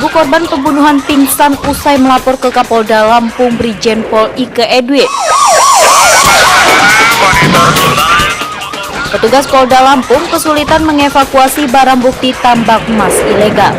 Ibu korban pembunuhan pingsan usai melapor ke Kapolda Lampung Brigjen Pol Ike Edwin. Petugas Polda Lampung kesulitan mengevakuasi barang bukti tambak emas ilegal.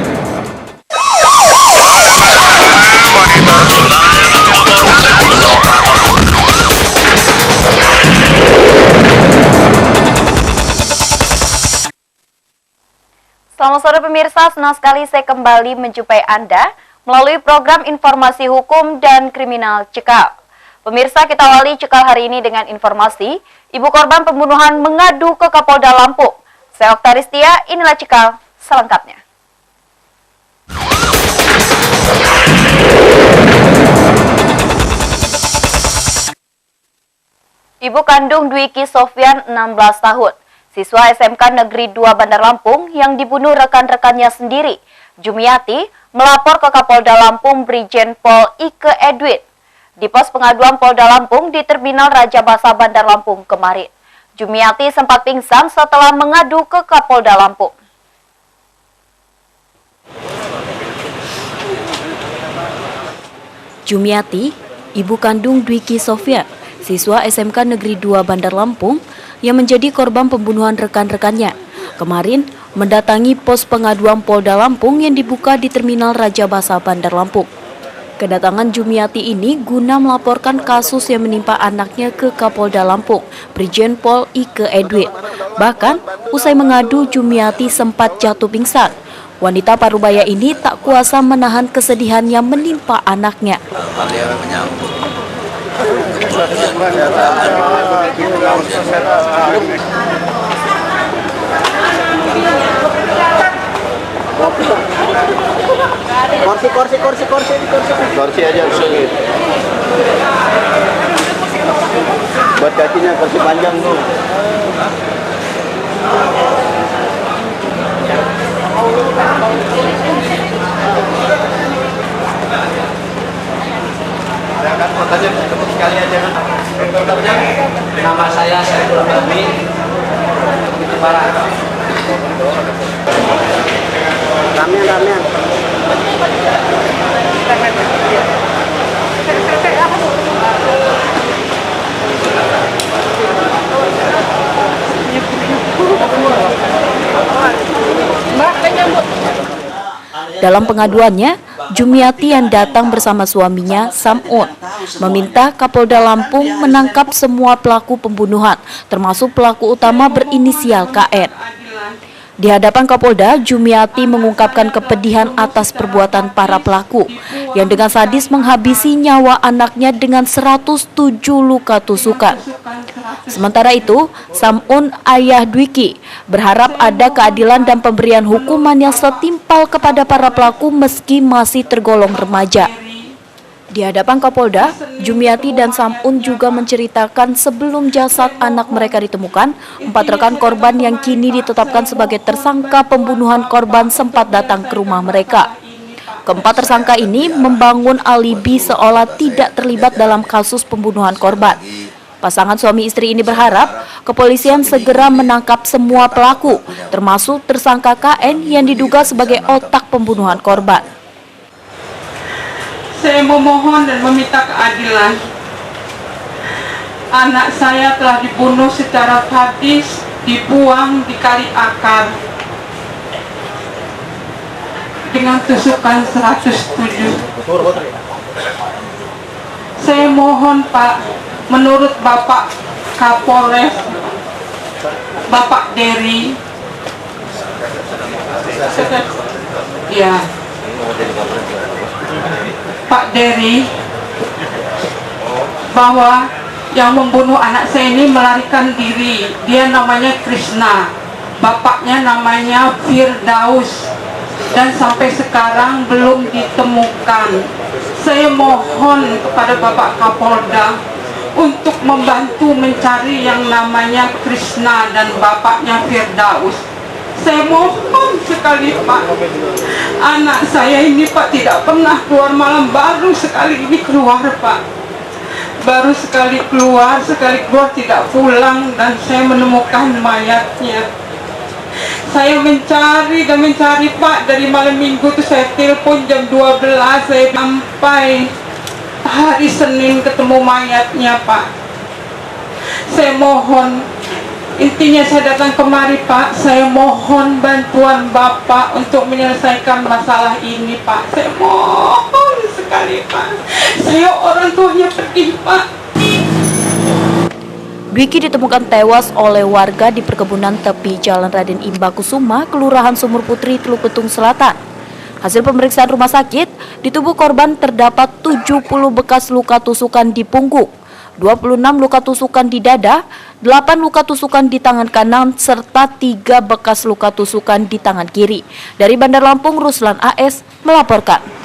Selamat sore pemirsa, senang sekali saya kembali menjumpai Anda melalui program informasi hukum dan kriminal Cekal. Pemirsa, kita awali Cekal hari ini dengan informasi ibu korban pembunuhan mengadu ke Kapolda Lampung. Saya Oktaristia, inilah Cekal selengkapnya. Ibu kandung Dwiki Sofyan 16 tahun. Siswa SMK Negeri 2 Bandar Lampung yang dibunuh rekan-rekannya sendiri, Jumiati, melapor ke Kapolda Lampung Brigjen Pol Ike Edwin di pos pengaduan Polda Lampung di Terminal Raja Basa Bandar Lampung kemarin. Jumiati sempat pingsan setelah mengadu ke Kapolda Lampung. Jumiati, ibu kandung Dwiki Sofyan, siswa SMK Negeri 2 Bandar Lampung yang menjadi korban pembunuhan rekan-rekannya, kemarin mendatangi pos pengaduan Polda Lampung yang dibuka di Terminal Raja Basa Bandar Lampung. Kedatangan Jumiati ini guna melaporkan kasus yang menimpa anaknya ke Kapolda Lampung, Brigjen Pol Ike Edwin. Bahkan, usai mengadu, Jumiati sempat jatuh pingsan. Wanita parubaya ini tak kuasa menahan kesedihan yang menimpa anaknya. Kursi aja sini. Buat kakinya kursi panjang tuh. Silakan fotonya sekali aja. Nama saya Saiful Bahmi, itu Barat. Ramen. Dalam pengaduannya, Jumiati yang datang bersama suaminya, Samun, meminta Kapolda Lampung menangkap semua pelaku pembunuhan, termasuk pelaku utama berinisial KN. Di hadapan Kapolda, Jumiati mengungkapkan kepedihan atas perbuatan para pelaku yang dengan sadis menghabisi nyawa anaknya dengan 107 luka tusukan. Sementara itu, Samun, ayah Dwiki, berharap ada keadilan dan pemberian hukuman yang setimpal kepada para pelaku meski masih tergolong remaja. Di hadapan Kapolda, Jumiati dan Samun juga menceritakan sebelum jasad anak mereka ditemukan, 4 rekan korban yang kini ditetapkan sebagai tersangka pembunuhan korban sempat datang ke rumah mereka. Keempat tersangka ini membangun alibi seolah tidak terlibat dalam kasus pembunuhan korban. Pasangan suami istri ini berharap kepolisian segera menangkap semua pelaku, termasuk tersangka KN yang diduga sebagai otak pembunuhan korban. Saya memohon dan meminta keadilan. Anak saya telah dibunuh secara sadis, dibuang di Kali Akar dengan tusukan 107. Saya mohon Pak, menurut Bapak Kapolres, Bapak Dery, ya, Pak Dery, bahwa yang membunuh anak saya ini melarikan diri. Dia namanya Krishna, bapaknya namanya Firdaus, dan sampai sekarang belum ditemukan. Saya mohon kepada Bapak Kapolda untuk membantu mencari yang namanya Krishna dan bapaknya Firdaus. Saya mohon sekali Pak, anak saya ini Pak tidak pernah keluar malam, baru sekali ini keluar Pak. Baru sekali keluar tidak pulang dan saya menemukan mayatnya. Saya mencari dan mencari Pak, dari malam minggu itu saya telepon jam 12, saya sampai hari Senin ketemu mayatnya Pak. Saya mohon, intinya saya datang kemari Pak, saya mohon bantuan Bapak untuk menyelesaikan masalah ini Pak. Saya mohon sekali Pak, saya orang tuanya pedih Pak. Dwiki ditemukan tewas oleh warga di perkebunan tepi Jalan Raden Imba Kusuma, Kelurahan Sumur Putri, Teluk Betung Selatan. Hasil pemeriksaan rumah sakit, di tubuh korban terdapat 70 bekas luka tusukan di punggung, 26 luka tusukan di dada, 8 luka tusukan di tangan kanan, serta 3 bekas luka tusukan di tangan kiri. Dari Bandar Lampung, Ruslan AS melaporkan.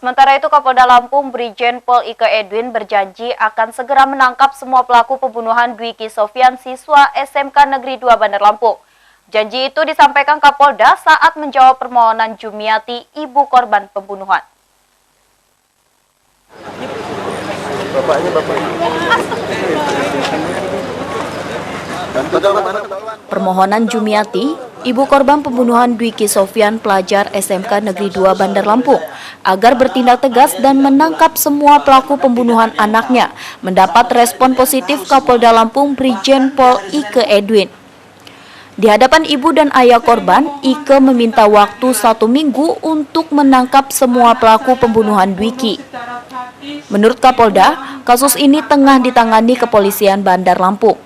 Sementara itu, Kapolda Lampung Brigjen Pol Ike Edwin berjanji akan segera menangkap semua pelaku pembunuhan Dwiki Sofyan, siswa SMK Negeri 2 Bandar Lampung. Janji itu disampaikan Kapolda saat menjawab permohonan Jumiati, ibu korban pembunuhan. Permohonan Jumiati, ibu korban pembunuhan Dwiki Sofyan, pelajar SMK Negeri 2 Bandar Lampung, agar bertindak tegas dan menangkap semua pelaku pembunuhan anaknya, mendapat respon positif Kapolda Lampung Brigjen Pol Ike Edwin. Di hadapan ibu dan ayah korban, Ike meminta waktu 1 minggu untuk menangkap semua pelaku pembunuhan Dwiki. Menurut Kapolda, kasus ini tengah ditangani Kepolisian Bandar Lampung.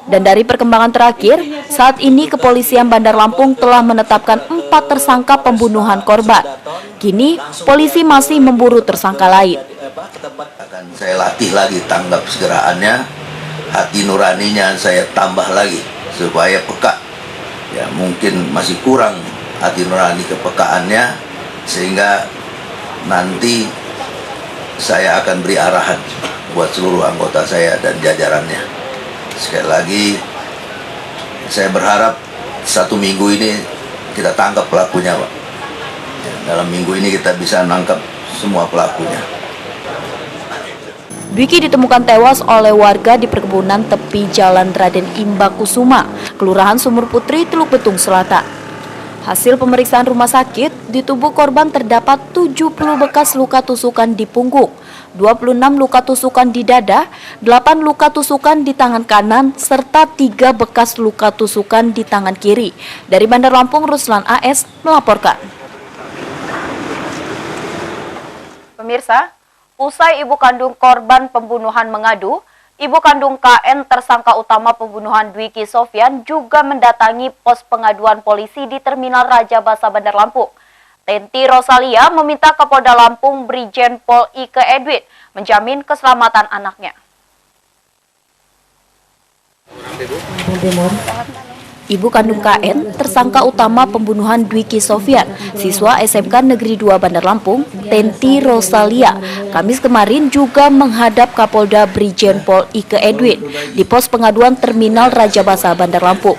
Dan dari perkembangan terakhir, saat ini Kepolisian Bandar Lampung telah menetapkan 4 tersangka pembunuhan korban. Kini, polisi masih memburu tersangka lain. Akan saya latih lagi tanggap segeraannya, hati nuraninya saya tambah lagi supaya peka. Ya, mungkin masih kurang hati nurani kepekaannya, sehingga nanti saya akan beri arahan buat seluruh anggota saya dan jajarannya. Sekali lagi, saya berharap 1 minggu ini kita tangkap pelakunya, Pak. Dalam minggu ini kita bisa nangkap semua pelakunya. Dwiki ditemukan tewas oleh warga di perkebunan tepi Jalan Raden Imba Kusuma, Kelurahan Sumur Putri, Teluk Betung Selatan. Hasil pemeriksaan rumah sakit, di tubuh korban terdapat 70 bekas luka tusukan di punggung, 26 luka tusukan di dada, 8 luka tusukan di tangan kanan, serta 3 bekas luka tusukan di tangan kiri. Dari Bandar Lampung, Ruslan AS melaporkan. Pemirsa, usai ibu kandung korban pembunuhan mengadu, ibu kandung KN tersangka utama pembunuhan Dwiki Sofyan juga mendatangi pos pengaduan polisi di Terminal Raja Basa Bandar Lampung. Tenti Rosalia meminta Kapolda Lampung Brigjen Pol Ike Edwin menjamin keselamatan anaknya. Ibu kandung KN, tersangka utama pembunuhan Dwiki Sofyan, siswa SMK Negeri 2 Bandar Lampung, Tenti Rosalia, Kamis kemarin juga menghadap Kapolda Brigjen Pol Ike Edwin di pos pengaduan Terminal Raja Basa Bandar Lampung.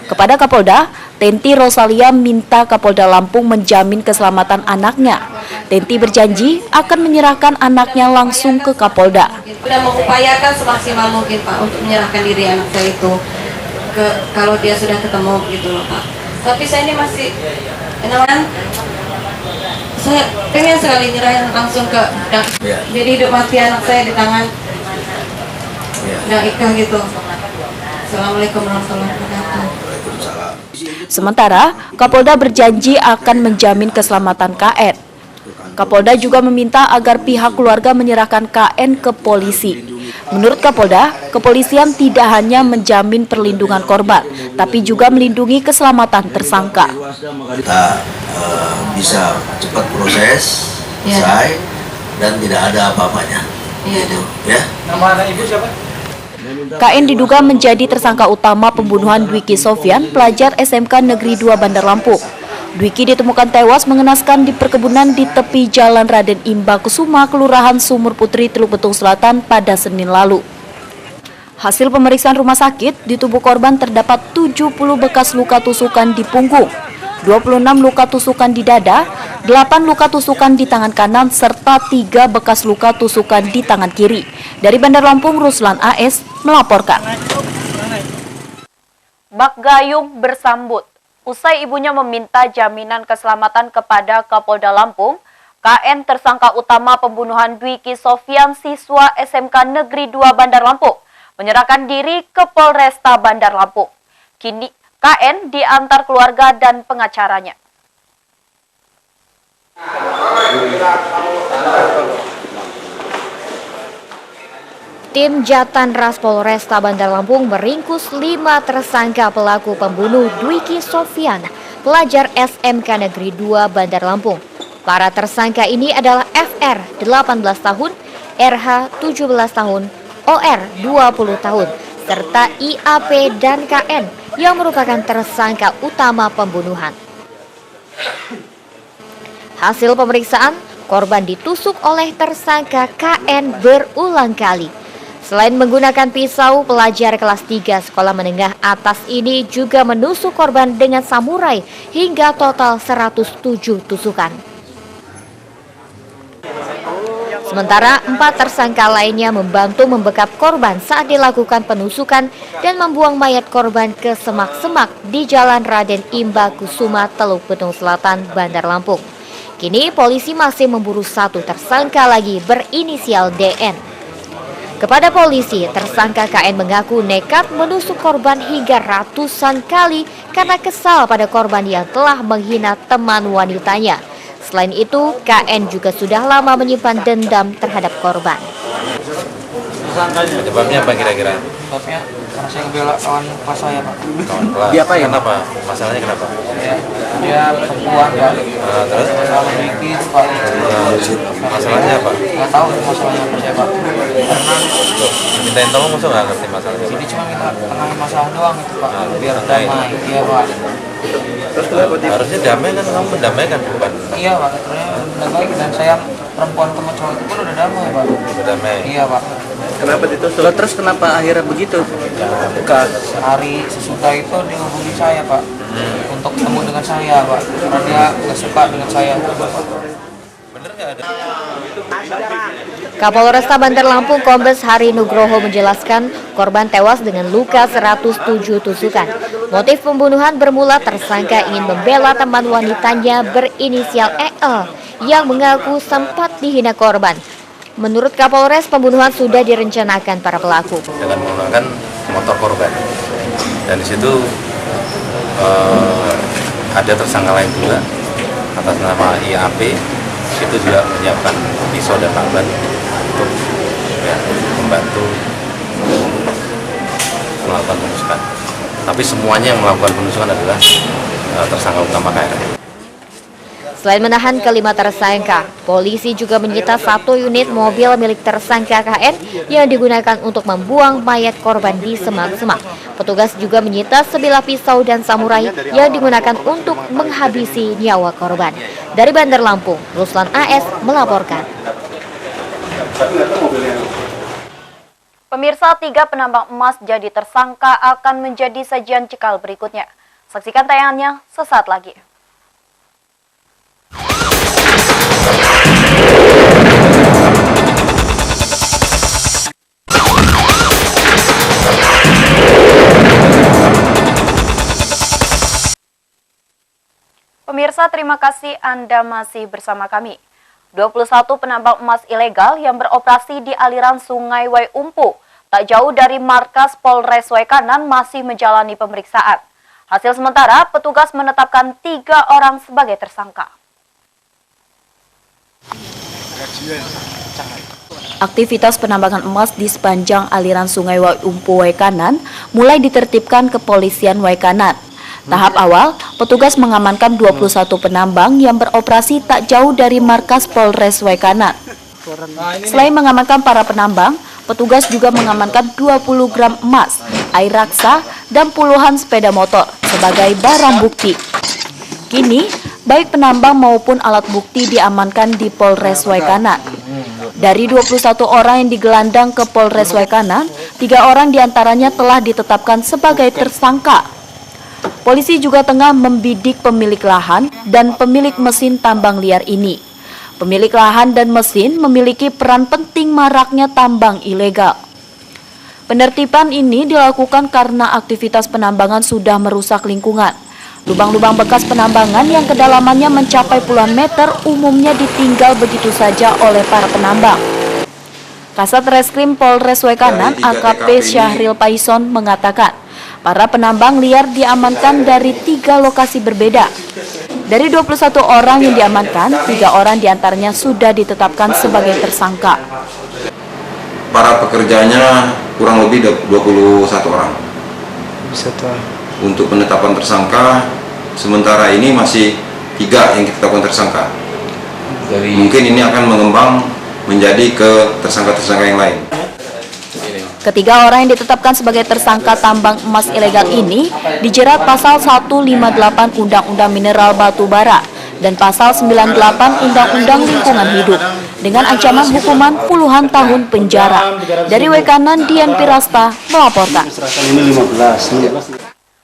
Kepada Kapolda, Tenti Rosalia minta Kapolda Lampung menjamin keselamatan anaknya. Tenti berjanji akan menyerahkan anaknya langsung ke Kapolda. Sudah mengupayakan semaksimal mungkin Pak untuk menyerahkan diri anak saya itu kalau dia sudah ketemu gitu loh Pak. Tapi saya ini masih saya pengen sekali nyerahin langsung ke jadi hidup mati anak saya di tangan Dang Ika gitu. Assalamualaikum warahmatullahi wabarakatuh. Sementara, Kapolda berjanji akan menjamin keselamatan KN. Kapolda juga meminta agar pihak keluarga menyerahkan KN ke polisi. Menurut Kapolda, kepolisian tidak hanya menjamin perlindungan korban, tapi juga melindungi keselamatan tersangka. Kita bisa cepat proses, selesai, dan tidak ada apa-apanya. Gitu, ya. Nama anak ibu siapa? KN diduga menjadi tersangka utama pembunuhan Dwiki Sofyan, pelajar SMK Negeri 2 Bandar Lampung. Dwiki ditemukan tewas mengenaskan di perkebunan di tepi Jalan Raden Imba Kusuma, Kelurahan Sumur Putri, Teluk Betung Selatan pada Senin lalu. Hasil pemeriksaan rumah sakit, di tubuh korban terdapat 70 bekas luka tusukan di punggung, 26 luka tusukan di dada, 8 luka tusukan di tangan kanan, serta 3 bekas luka tusukan di tangan kiri. Dari Bandar Lampung, Ruslan AS melaporkan. Bak Gayung bersambut. Usai ibunya meminta jaminan keselamatan kepada Kapolda Lampung, KN tersangka utama pembunuhan Dwiki Sofyan siswa SMK Negeri 2 Bandar Lampung menyerahkan diri ke Polresta Bandar Lampung. Kini KN diantar keluarga dan pengacaranya. Tim Jatan Ras Polresta Bandar Lampung meringkus 5 tersangka pelaku pembunuh Dwiki Sofyan, pelajar SMK Negeri 2 Bandar Lampung. Para tersangka ini adalah FR 18 tahun, RH 17 tahun, OR 20 tahun, serta IAP dan KN yang merupakan tersangka utama pembunuhan. Hasil pemeriksaan, korban ditusuk oleh tersangka KN berulang kali. Selain menggunakan pisau, pelajar kelas 3 sekolah menengah atas ini juga menusuk korban dengan samurai hingga total 107 tusukan. Sementara 4 tersangka lainnya membantu membekap korban saat dilakukan penusukan dan membuang mayat korban ke semak-semak di Jalan Raden Imba Kusuma, Teluk Betung Selatan, Bandar Lampung. Kini polisi masih memburu 1 tersangka lagi berinisial DN. Kepada polisi, tersangka KN mengaku nekat menusuk korban hingga ratusan kali karena kesal pada korban yang telah menghina teman wanitanya. Selain itu, KN juga sudah lama menyimpan dendam terhadap korban. Penyebabnya apa kira-kira? Sebabnya karena saya ngebela kawan kelas saya, Pak. Kawan kelas. Dia apa ya? Kenapa? Masalahnya kenapa? Dia perempuan, Pak. Terus? Masalah memiliki, Pak. Masalahnya apa? Nggak tahu masalahnya apa saya, Pak. Karena Mintain tolong masa nggak ngerti masalahnya? sini cuma minta tenangin masalah doang itu, Pak. Biar tenangin. damai. Iya, Pak. Harusnya damai kan, kamu mendamaikan bukan? Iya, Pak. Ternyata udah baik dan saya perempuan sama cowok itu pun udah damai, Pak. Berdamai. Iya, Pak. Kenapa ditusuk? Terus kenapa akhirnya begitu? Sehari sesudah itu dia hubungi saya, Pak. Untuk ketemu dengan saya, Pak. Karena dia nggak suka dengan saya. Bener nggak ada? Kapolresta Bandar Lampung Kombes Hari Nugroho menjelaskan korban tewas dengan luka 107 tusukan. Motif pembunuhan bermula tersangka ingin membela teman wanitanya berinisial EL yang mengaku sempat dihina korban. Menurut Kapolres, pembunuhan sudah direncanakan para pelaku. Dengan menggunakan motor korban. Dan di situ ada tersangka lain juga atas nama IAP. Itu juga menyiapkan pisau dan lakban untuk membantu melakukan penusukan. Tapi semuanya yang melakukan penusukan adalah tersangka utama KR. Selain menahan kelima tersangka, polisi juga menyita 1 unit mobil milik tersangka KN yang digunakan untuk membuang mayat korban di semak-semak. Petugas juga menyita sebilah pisau dan samurai yang digunakan untuk menghabisi nyawa korban. Dari Bandar Lampung, Ruslan AS melaporkan. Pemirsa, 3 penambang emas jadi tersangka akan menjadi sajian cekal berikutnya. Saksikan tayangannya sesaat lagi. Pemirsa, terima kasih Anda masih bersama kami. 21 penambang emas ilegal yang beroperasi di aliran Sungai Waiumpu, tak jauh dari markas Polres Waikanan masih menjalani pemeriksaan. Hasil sementara, petugas menetapkan 3 orang sebagai tersangka. Aktivitas penambangan emas di sepanjang aliran Sungai Waiumpu Waikanan mulai ditertibkan kepolisian Waikanan. Tahap awal, petugas mengamankan 21 penambang yang beroperasi tak jauh dari markas Polres Waikanan. Selain mengamankan para penambang, petugas juga mengamankan 20 gram emas, air raksa, dan puluhan sepeda motor sebagai barang bukti. Kini, baik penambang maupun alat bukti diamankan di Polres Waikanan. Dari 21 orang yang digelandang ke Polres Waikanan, 3 orang diantaranya telah ditetapkan sebagai tersangka. Polisi juga tengah membidik pemilik lahan dan pemilik mesin tambang liar ini. Pemilik lahan dan mesin memiliki peran penting maraknya tambang ilegal. Penertiban ini dilakukan karena aktivitas penambangan sudah merusak lingkungan. Lubang-lubang bekas penambangan yang kedalamannya mencapai puluhan meter umumnya ditinggal begitu saja oleh para penambang. Kasat Reskrim Polres Wekanan AKP Syahril Paison mengatakan, para penambang liar diamankan dari 3 lokasi berbeda. Dari 21 orang yang diamankan, 3 orang diantaranya sudah ditetapkan sebagai tersangka. Para pekerjanya kurang lebih 21 orang. Untuk penetapan tersangka, sementara ini masih 3 yang kita tetapkan tersangka. Mungkin ini akan mengembang menjadi ke tersangka-tersangka yang lain. Ketiga orang yang ditetapkan sebagai tersangka tambang emas ilegal ini dijerat pasal 158 Undang-Undang Mineral Batu Bara dan pasal 98 Undang-Undang Lingkungan Hidup dengan ancaman hukuman puluhan tahun penjara. Dari Wekanan, Dian Pirasta melaporkan.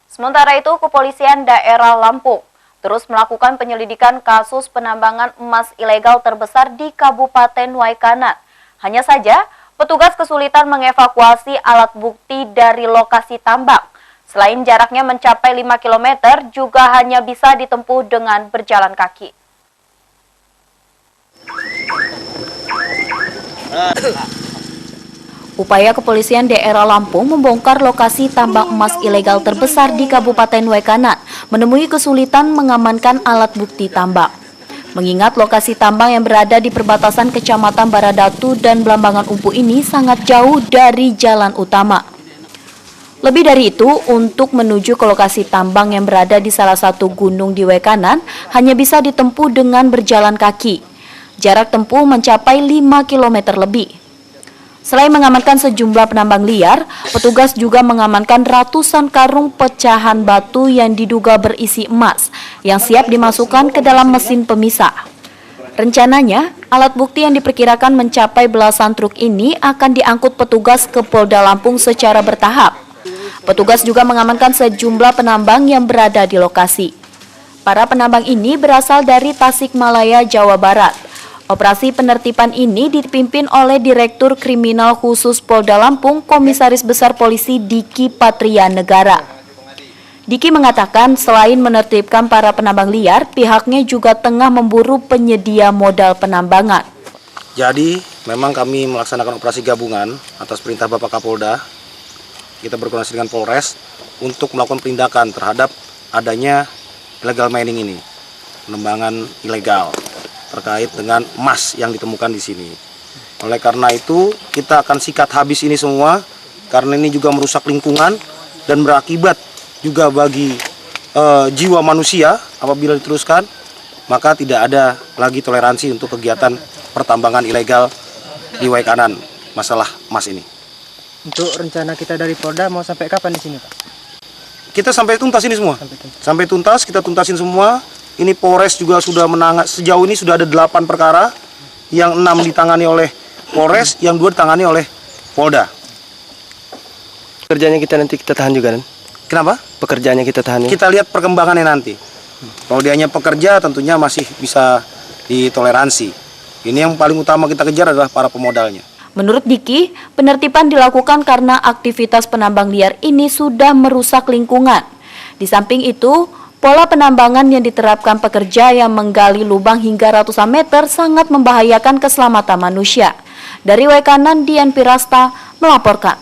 Sementara itu, Kepolisian Daerah Lampung terus melakukan penyelidikan kasus penambangan emas ilegal terbesar di Kabupaten Waikanan. Hanya saja, petugas kesulitan mengevakuasi alat bukti dari lokasi tambang. Selain jaraknya mencapai 5 km, juga hanya bisa ditempuh dengan berjalan kaki. Upaya Kepolisian Daerah Lampung membongkar lokasi tambang emas ilegal terbesar di Kabupaten Waikanan menemui kesulitan mengamankan alat bukti tambang. Mengingat lokasi tambang yang berada di perbatasan Kecamatan Baradatu dan Blambangan Umpu ini sangat jauh dari jalan utama. Lebih dari itu, untuk menuju ke lokasi tambang yang berada di salah satu gunung di Waikanan hanya bisa ditempuh dengan berjalan kaki. Jarak tempuh mencapai 5 km lebih. Selain mengamankan sejumlah penambang liar, petugas juga mengamankan ratusan karung pecahan batu yang diduga berisi emas yang siap dimasukkan ke dalam mesin pemisah. Rencananya, alat bukti yang diperkirakan mencapai belasan truk ini akan diangkut petugas ke Polda Lampung secara bertahap. Petugas juga mengamankan sejumlah penambang yang berada di lokasi. Para penambang ini berasal dari Tasikmalaya, Jawa Barat. Operasi penertiban ini dipimpin oleh Direktur Kriminal Khusus Polda Lampung, Komisaris Besar Polisi Diki Patria Negara. Diki mengatakan selain menertibkan para penambang liar, pihaknya juga tengah memburu penyedia modal penambangan. Jadi memang kami melaksanakan operasi gabungan atas perintah Bapak Kapolda. Kita berkoordinasi dengan Polres untuk melakukan penindakan terhadap adanya illegal mining ini, penambangan ilegal terkait dengan emas yang ditemukan di sini. Oleh karena itu, kita akan sikat habis ini semua, karena ini juga merusak lingkungan dan berakibat juga bagi jiwa manusia. Apabila diteruskan, maka tidak ada lagi toleransi untuk kegiatan pertambangan ilegal di Waikanan, masalah emas ini. Untuk rencana kita dari Polda mau sampai kapan di sini, Pak? Kita sampai tuntas ini semua. Sampai tuntas, kita tuntasin semua. Ini Polres juga sudah menangani, sejauh ini sudah ada 8 perkara, yang 6 ditangani oleh Polres, yang 2 ditangani oleh Polda. Pekerjaannya kita nanti kita tahan juga, kan? Kenapa? Pekerjaannya kita tahan. Kita lihat perkembangannya nanti. Kalau dia hanya pekerja, tentunya masih bisa ditoleransi. Ini yang paling utama kita kejar adalah para pemodalnya. Menurut Diki, penertiban dilakukan karena aktivitas penambang liar ini sudah merusak lingkungan. Di samping itu, pola penambangan yang diterapkan pekerja yang menggali lubang hingga ratusan meter sangat membahayakan keselamatan manusia. Dari Waikanan, Dian Pirasta melaporkan.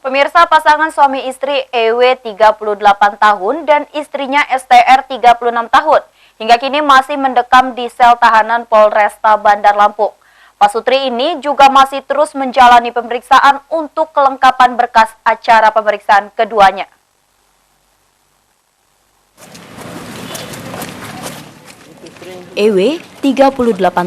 Pemirsa, pasangan suami istri EW 38 tahun dan istrinya STR 36 tahun hingga kini masih mendekam di sel tahanan Polresta Bandar Lampung. Pasutri ini juga masih terus menjalani pemeriksaan untuk kelengkapan berkas acara pemeriksaan keduanya. EW 38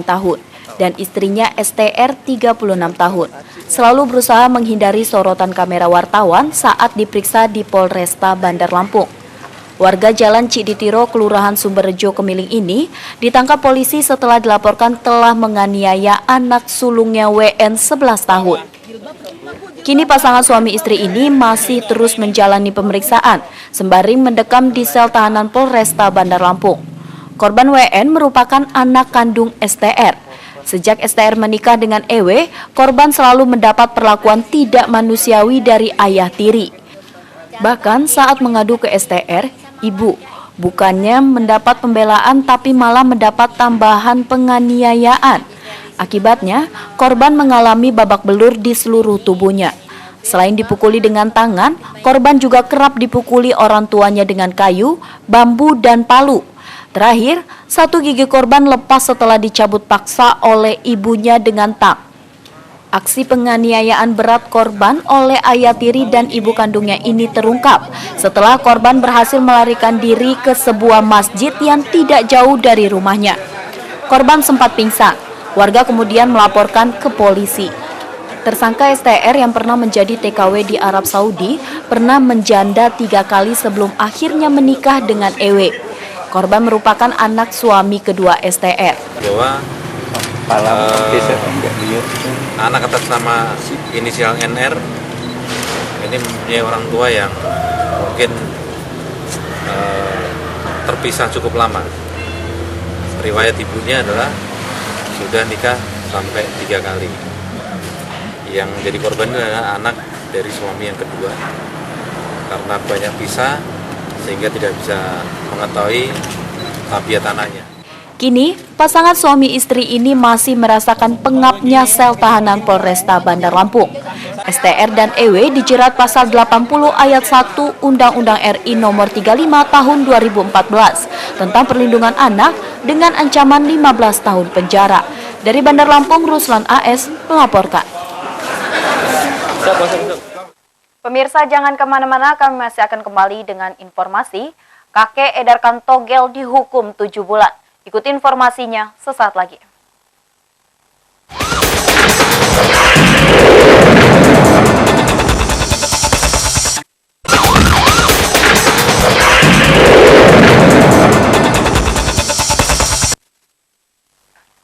tahun dan istrinya STR 36 tahun selalu berusaha menghindari sorotan kamera wartawan saat diperiksa di Polresta Bandar Lampung. Warga Jalan Ciditiro, Kelurahan Sumberjo, Kemiling ini ditangkap polisi setelah dilaporkan telah menganiaya anak sulungnya WN 11 tahun. Kini pasangan suami istri ini masih terus menjalani pemeriksaan sembari mendekam di sel tahanan Polresta Bandar Lampung. Korban WN merupakan anak kandung STR. Sejak STR menikah dengan EW, korban selalu mendapat perlakuan tidak manusiawi dari ayah tiri. Bahkan saat mengadu ke STR, ibu bukannya mendapat pembelaan tapi malah mendapat tambahan penganiayaan. Akibatnya, korban mengalami babak belur di seluruh tubuhnya. Selain dipukuli dengan tangan, korban juga kerap dipukuli orang tuanya dengan kayu, bambu, dan palu. Terakhir, satu gigi korban lepas setelah dicabut paksa oleh ibunya dengan tang. Aksi penganiayaan berat korban oleh ayah tiri dan ibu kandungnya ini terungkap setelah korban berhasil melarikan diri ke sebuah masjid yang tidak jauh dari rumahnya. Korban sempat pingsan. Warga kemudian melaporkan ke polisi. Tersangka STR yang pernah menjadi TKW di Arab Saudi pernah menjanda 3 kali sebelum akhirnya menikah dengan EW. Korban merupakan anak suami kedua STR. Anak atas nama inisial NR ini mempunyai orang tua yang mungkin terpisah cukup lama. Riwayat ibunya adalah sudah nikah sampai 3 kali. Yang jadi korban adalah anak dari suami yang kedua. Karena banyak pisah sehingga tidak bisa mengetahui tabiat anaknya. Kini, pasangan suami istri ini masih merasakan pengapnya sel tahanan Polresta Bandar Lampung. STR dan EW dijerat pasal 80 ayat 1 Undang-Undang RI nomor 35 tahun 2014 tentang perlindungan anak dengan ancaman 15 tahun penjara. Dari Bandar Lampung, Ruslan AS melaporkan. Pemirsa, jangan kemana-mana, kami masih akan kembali dengan informasi. Kakek edarkan togel dihukum 7 bulan. Ikuti informasinya sesaat lagi.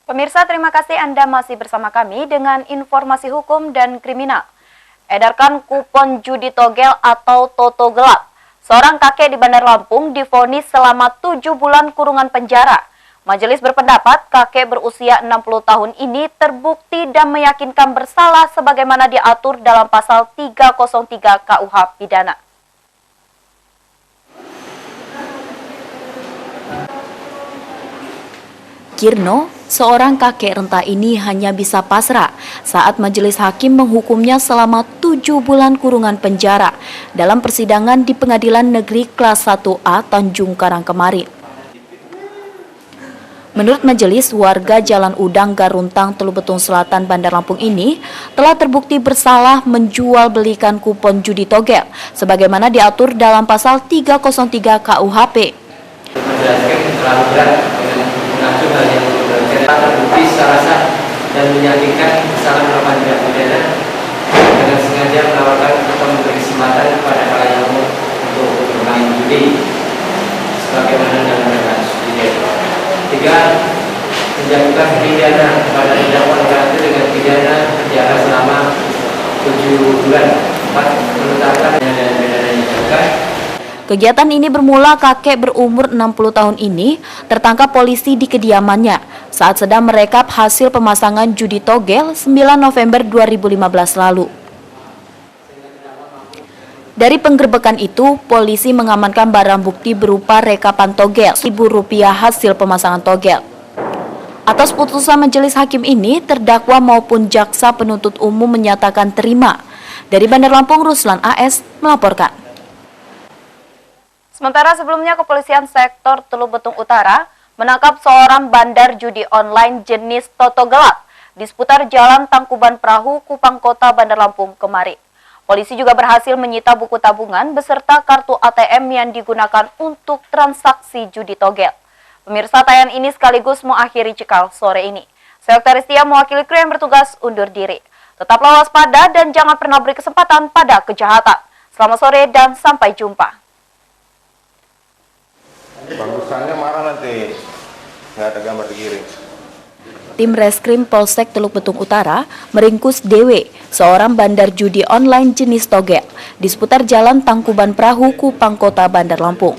Pemirsa, terima kasih Anda masih bersama kami dengan informasi hukum dan kriminal. Edarkan kupon judi togel atau toto gelap. Seorang kakek di Bandar Lampung divonis selama 7 bulan kurungan penjara. Majelis berpendapat kakek berusia 60 tahun ini terbukti dan meyakinkan bersalah sebagaimana diatur dalam pasal 303 KUH Pidana. Kirno, seorang kakek renta ini hanya bisa pasrah saat majelis hakim menghukumnya selama 7 bulan kurungan penjara dalam persidangan di Pengadilan Negeri Kelas 1A Tanjung Karang kemarin. Menurut majelis, warga Jalan Udang Garuntang, Teluk Betung Selatan, Bandar Lampung ini telah terbukti bersalah menjual belikan kupon judi togel sebagaimana diatur dalam pasal 303 KUHP. Menjelaskan terlalu berat dengan mengacu hal yang terbukti secara sah dan meyakinkan bersalah melakukan tindak pidana dengan sengaja menawarkan atau memberi kesempatan kepada halayak umum untuk bermain judi sebagaimana dalam kasus ini. 3. Menjatuhkan pidana kepada terdakwa itu dengan pidana penjara selama 7 bulan. 4. Menetapkan dan pidana yang dijatuhkan. Kegiatan ini bermula kakek berumur 60 tahun ini tertangkap polisi di kediamannya saat sedang merekap hasil pemasangan judi togel 9 November 2015 lalu. Dari penggerbekan itu, polisi mengamankan barang bukti berupa rekapan togel Rp1.000 hasil pemasangan togel. Atas putusan majelis hakim ini, terdakwa maupun jaksa penuntut umum menyatakan terima. Dari Bandar Lampung, Ruslan AS melaporkan. Sementara sebelumnya Kepolisian Sektor Teluk Betung Utara menangkap seorang bandar judi online jenis toto gelap di seputar Jalan Tangkuban Perahu, Kupang Kota, Bandar Lampung kemarin. Polisi juga berhasil menyita buku tabungan beserta kartu ATM yang digunakan untuk transaksi judi togel. Pemirsa, tayangan ini sekaligus mengakhiri Cekal sore ini. Saya Oktaristia mewakili kru yang bertugas undur diri. Tetaplah waspada dan jangan pernah beri kesempatan pada kejahatan. Selamat sore dan sampai jumpa. Bagusannya marah nanti, nggak ada gambar dikirim. Tim Reskrim Polsek Teluk Betung Utara meringkus DW, seorang bandar judi online jenis togel di seputar Jalan Tangkuban Perahu, Kupang Kota, Bandar Lampung.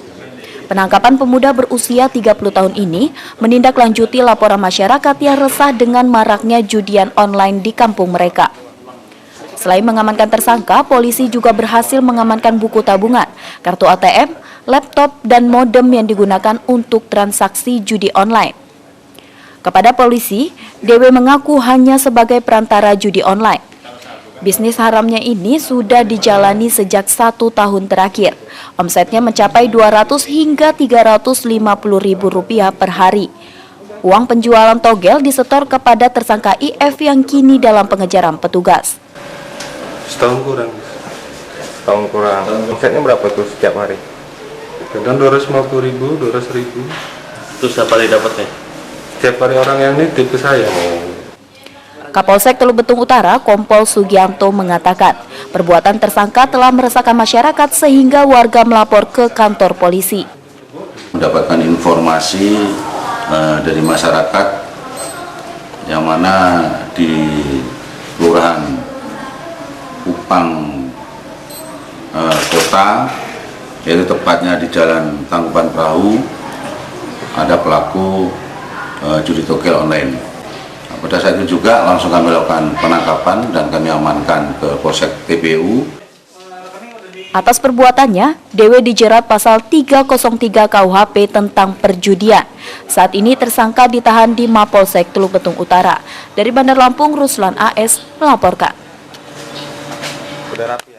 Penangkapan pemuda berusia 30 tahun ini menindaklanjuti laporan masyarakat yang resah dengan maraknya judian online di kampung mereka. Selain mengamankan tersangka, polisi juga berhasil mengamankan buku tabungan, kartu ATM, laptop, dan modem yang digunakan untuk transaksi judi online. Kepada polisi, DW mengaku hanya sebagai perantara judi online. Bisnis haramnya ini sudah dijalani sejak 1 tahun terakhir. Omsetnya mencapai 200 hingga 350 ribu rupiah per hari. Uang penjualan togel disetor kepada tersangka IF yang kini dalam pengejaran petugas. Setahun kurang. Setahun kurang. Omsetnya berapa tuh setiap hari? Kadang 250 ribu, 200 ribu. Itu setiap hari dapatnya? Setiap hari orang yang nitip ke saya. Kapolsek Teluk Betung Utara, Kompol Sugianto mengatakan, perbuatan tersangka telah meresahkan masyarakat sehingga warga melapor ke kantor polisi. Mendapatkan informasi dari masyarakat yang mana di Kelurahan Kupang Kota, yaitu tepatnya di Jalan Tangkuban Perahu, ada pelaku judi togel online. Pada saat itu juga langsung kami lakukan penangkapan dan kami amankan ke Polsek TPU. Atas perbuatannya, DW dijerat pasal 303 KUHP tentang perjudian. Saat ini tersangka ditahan di Mapolsek Teluk Betung Utara. Dari Bandar Lampung, Ruslan AS melaporkan. Udah rapi.